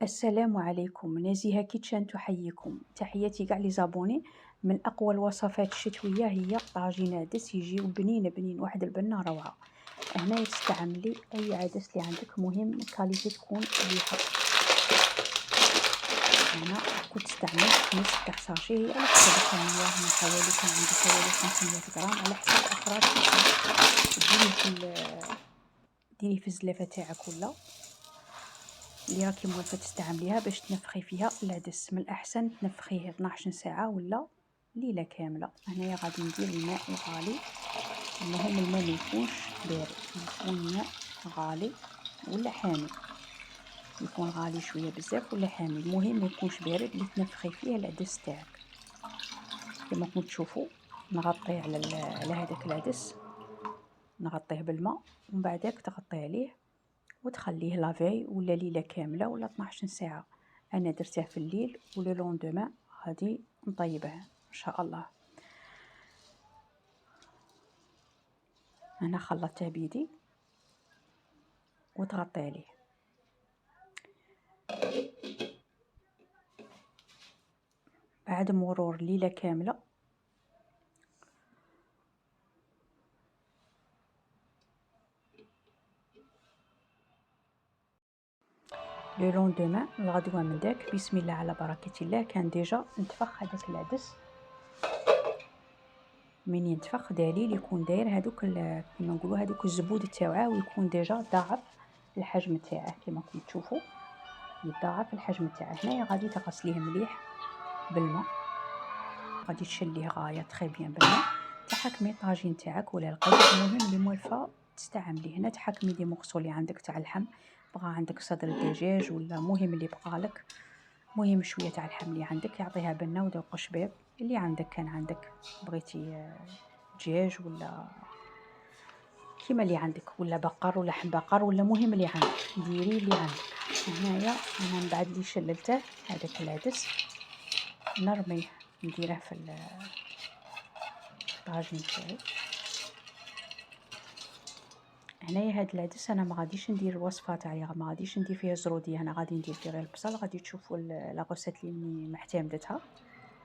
السلام عليكم، نزيهة كيتشان تحييكم. تحياتي كاع لي زابوني. من اقوى الوصفات الشتويه هي طاجين عدس، يجيو بنين بنين، واحد البنه روعه. هنا تستعملي اي عدس اللي عندك، مهم كاليتي تكون مليحه. هنا كنت استعملت نص تاع ساشي، هي على حسب الكميه. هنا حوالي كان عندي حوالي 500 غرام، على حسب افراد ديري في الزلافه تاعك ولا اللي راكي موالفه تستعمليها باش تنفخي فيها العدس. من الاحسن تنفخيه 12 ساعه ولا ليله كامله. هنايا غادي ندير الماء الغالي. المهم الماء ما يكونش بارد، يكون ماء غالي ولا حامي. يكون غالي شويه بزاف ولا حامي، المهم ما يكونش بارد اللي تنفخي فيه العدس تاعك. كما كنتم تشوفوا نغطيه على هذاك العدس، نغطيه بالماء ومن بعدك تغطي عليه وتخليه لافي ولا ليله كامله ولا 12 ساعه. انا درته في الليل ولا لوندومان غادي نطيبه ان شاء الله. انا خلطته بيدي وتغطي عليه. بعد مرور ليله كامله لو لوندومان الغدوه من داك، بسم الله على بركه الله، كان ديجا انتفخ هذاك العدس. من ينتفخ دليل يكون داير هذوك كيما نقولوا هذوك الزبود تاعه، ويكون ديجا ضاعف الحجم تاعه. كما راكم تشوفوا يضاعف الحجم تاعه. هنايا غادي تغسليه مليح بالماء، غادي تشليه غايه تري بيان بالماء. تحكمي الطاجين تاعك ولا القدر، المهم اللي موالفه تستعمليه. هنا تحكمي دي مغسول اللي عندك تاع اللحم، بغى عندك صدر الدجاج ولا مهم اللي بقالك، مهم شويه تاع اللحم اللي عندك يعطيها بنه وذوق شباب. اللي عندك كان عندك بغيتي دجاج ولا كيما اللي عندك، ولا بقر ولا لحم بقر، ولا مهم اللي عندك ديري اللي عندك. هنايا انا من بعد اللي شللته هذاك العدس نرميه، نديره في الطاجين تاعي. هنايا هاد العدس انا ما غاديش ندير الوصفه تاعي، ما غاديش ندير فيها زروديه، انا غادي ندير فيه غير البصل. غادي تشوفوا لا غوسيت اللي محتمدتها،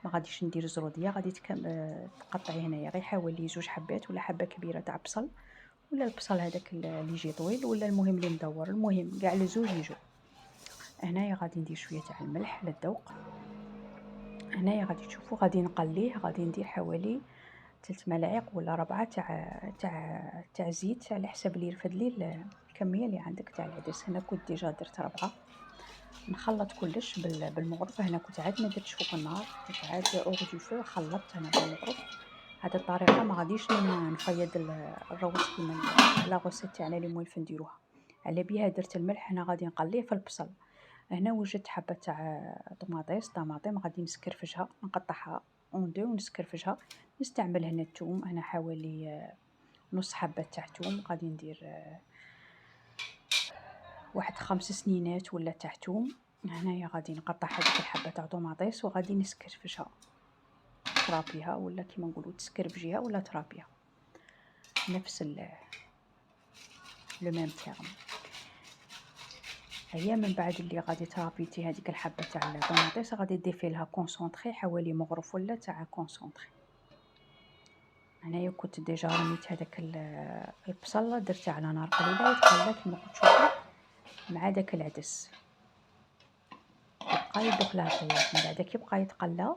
ما غاديش ندير زروديه. غادي تقطعي هنايا غير حوالي 2 حبات ولا حبه كبيره تاع بصل، ولا البصل هذاك اللي يجي طويل، ولا المهم اللي مدور، المهم كاع لزوج يجوا. هنايا غادي ندير شويه تاع الملح للذوق. هنايا غادي تشوفوا غادي نقليه، غادي ندير حوالي 3 ملاعق ولا 4 تاع زيت، على حسب اللي يرفد لي الكميه اللي عندك تاع العدس. هنا كنت ديجا درت 4. نخلط كلش بالمغرف. هنا كنت عاد ما درتش فوق النار، كنت عاد اوغ دو فو، خلطت انا بالمغرف. هذه الطريقه ما غاديش نفيض الروز كيما لا غوسيت تاعنا اللي موالف نديروها. على بها درت الملح. هنا غادي نقليه في البصل. هنا وجدت حبه تاع طماطم غادي نسكرفجها، نقطعها اون دو ونسكرفجها. نستعمل هنا الثوم، هنا حوالي نص حبه تاع ثوم. غادي ندير واحد 5 سنينات ولا تاع ثوم. هنايا غادي نقطع هذيك الحبه تاع طوماطيس وغادي نسكرفجها، ترابيها ولا كيما نقولوا تسكرفجيها ولا ترابيها، نفس لو ميم تيرم. هي من بعد اللي غادي ترابيتي هذيك الحبه تاع الطوماطيس، غادي تضيفي لها كونسونطري حوالي مغرف ولا تاع كونسونطري. هنايا كنت ديجا رميت هذاك البصل، درته على نار قليله يتقلى كيما كتشوفوا مع داك العدس، يبقى يذوق له طياب. من بعد كيبقى يتقلى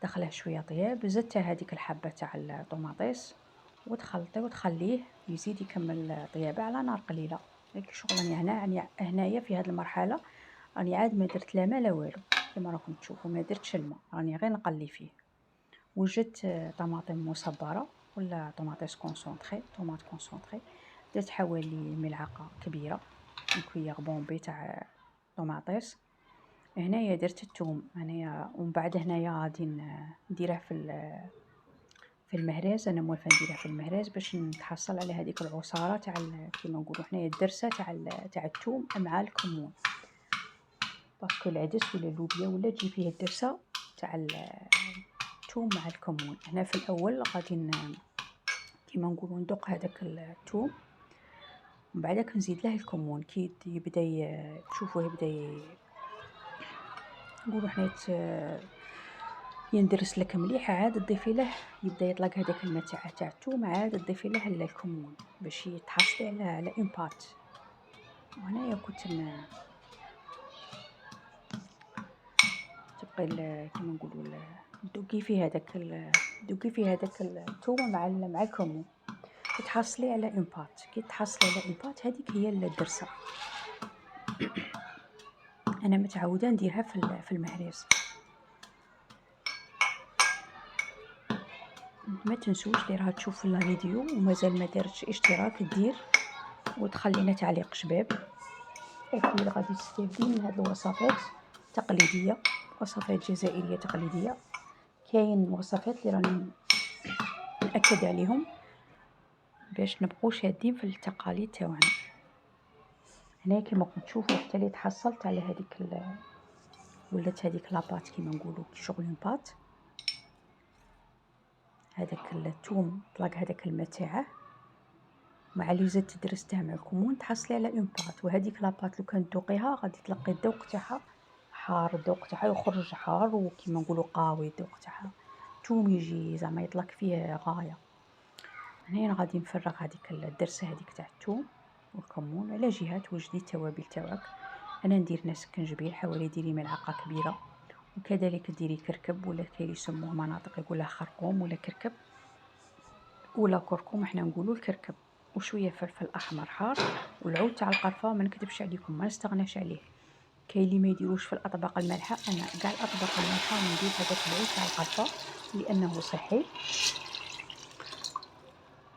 دخله شويه طياب، زدت هذيك الحبه تاع الطوماطيس وتخلطيه وتخليه يزيد يكمل طيابه على نار قليله. هيك شغل هنايا في هذه المرحله راني عاد ما درت لا ما لا والو. كما راكم تشوفوا ما درتش الماء، راني غير نقلي فيه. وجدت طماطم مصبره ولا طوماطيس كونسونطري، طوماط كونسونطري. درت حوالي ملعقه كبيره، كويير بومبي تاع طوماطيس. هنايا درت الثوم هنايا. ومن بعد هنايا غادي نديره في المهراز. انا موالفه نديره في المهراز باش نتحصل على هذيك العصاره تاع كيما نقولوا حنايا الدرسه تاع الثوم مع الكمون، باسكو العدس ولا اللوبيا ولا تجي فيه الدرسه تاع الثوم مع الكمون. هنا في الاول غادي كيما نقولوا ندق هذاك الثوم، ومن بعد نزيد له الكمون. كي يبدا تشوفوه يبدا نقولوا حنايا يندرس لك مليح، عاد تضيفي له يبدا يطلق هذاك الماء تاع الثوم، عاد تضيفي له الكمون باش تحصلي على اون بات. وهنايا كنت تبقي كيما نقولوا دوقي فيه دوقي فيه هذاك الثوم مع الكمون، تحصلي على اون بات. كي تحصلي على اون بات هذيك هي الدرسه. انا متعوده نديرها في المهريز. ما تنسوش اللي راها تشوف لا فيديو ومازال ما دارتش اشتراك دير وتخلينا تعليق شباب. اكيد غادي تستافدي من هاد الوصفات تقليديه، وصفات جزائريه تقليديه. كاين وصفات اللي راني ناكد عليهم باش نبقوا شادين في التقاليد تاعنا. هنا كيما راكم تشوفوا حتى اللي تحصلت على هذيك ولات هذيك لاباط كيما نقولوا شغل اون بات. هذاك الثوم طلق هذاك الماء تاعه مع اللي زدت تدرسته مع الكمون تحصلي على اون بات. وهذيك لاباط لو كان تذوقيها غادي تلقي الذوق تاعها حار، الذوق تاعها يخرج حار وكيما نقولوا قاوي. الذوق تاعها ثوم يجي زعما يطلق فيه غايه. هنا غادي نفرغ هذيك الدرسه هذيك تاع الثوم والكمون على جهه. توجدي التوابل تاعك. انا ندير هنا سكنجبير حوالي ديري ملعقه كبيره، وكذلك ديري كركب ولا كاين يسموه مناطق يقولها خرقوم ولا كركب ولا كركم، احنا نقولوا الكركب. وشويه فلفل احمر حار. والعود تاع القرفه ما نكذبش عليكم ما نستغناش عليه. كاين اللي ما يديروش في الاطباق المالحه، انا كاع الاطباق المالحه ندير هذاك العود تاع القرفه لانه صحي،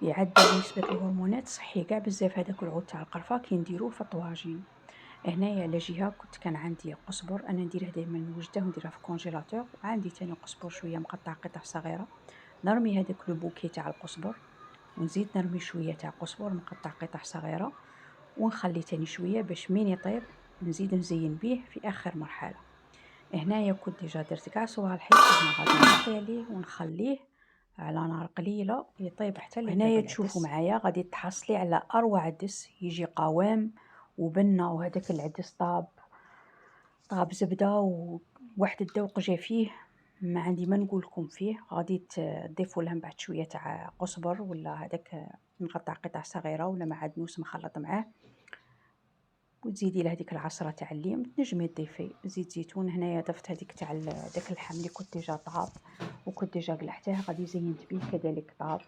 يعدل نسبه الهرمونات، صحي كاع بزاف. هذاك العود تاع القرفه كي نديروه في الطواجين. هنايا على جهه كان عندي قزبر، انا نديره دائما نوجده ونديره في الكونجيلاتور. عندي تاني قزبر شويه مقطع قطع صغيره. نرمي هذاك لو بوكي تاع القزبر ونزيد نرمي شويه تاع قزبر مقطع قطع صغيره، ونخلي تاني شويه باش مين يطيب نزيد نزين به في اخر مرحله. هنايا كنت ديجا درت كاع صوالحي. هنا غادي نغطي عليه ونخليه على نار قليله يطيب حتى اللي هنايا تشوفوا معايا غادي تحصلي على اروع عدس يجي قوام وبنه. وهذاك العدس طاب زبده وواحد الذوق جا فيه ما عندي ما نقول لكم فيه. غادي تضيفوا له من بعد شويه تاع قزبر ولا هذاك نقطع قطع صغيره ولا معدنوس مخلط معاه، وتزيدي له هذيك العصره تاع الليم. تنجمي تضيفي زيت زيتون. هنايا ضفت هذيك تاع داك اللحم اللي كنت ديجا طاب وكنت ديجا قلعته غادي زينت به كذلك طاب.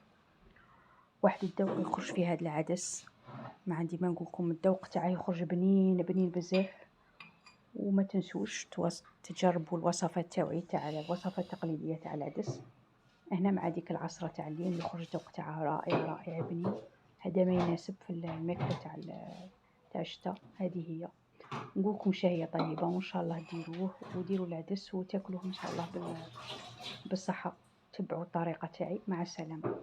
واحد الذوق يخرج في هذا العدس ما عندي ما نقول لكم. الذوق تاعه يخرج بنين بنين بزاف. وما تنسوش تجربوا الوصفات تاعي تاع الوصفات التقليديه تاع العدس. هنا مع ديك العصره تاع الليم يخرج ذوق تاعها رائع رائع بنين. هذا ما يناسب في الماكله تاع الشتاء. هذه هي. نقولكم شهيه طيبه وان شاء الله ديروه وديروا العدس وتاكلوه ان شاء الله بالصحه. تبعوا الطريقه تاعي. مع السلامه.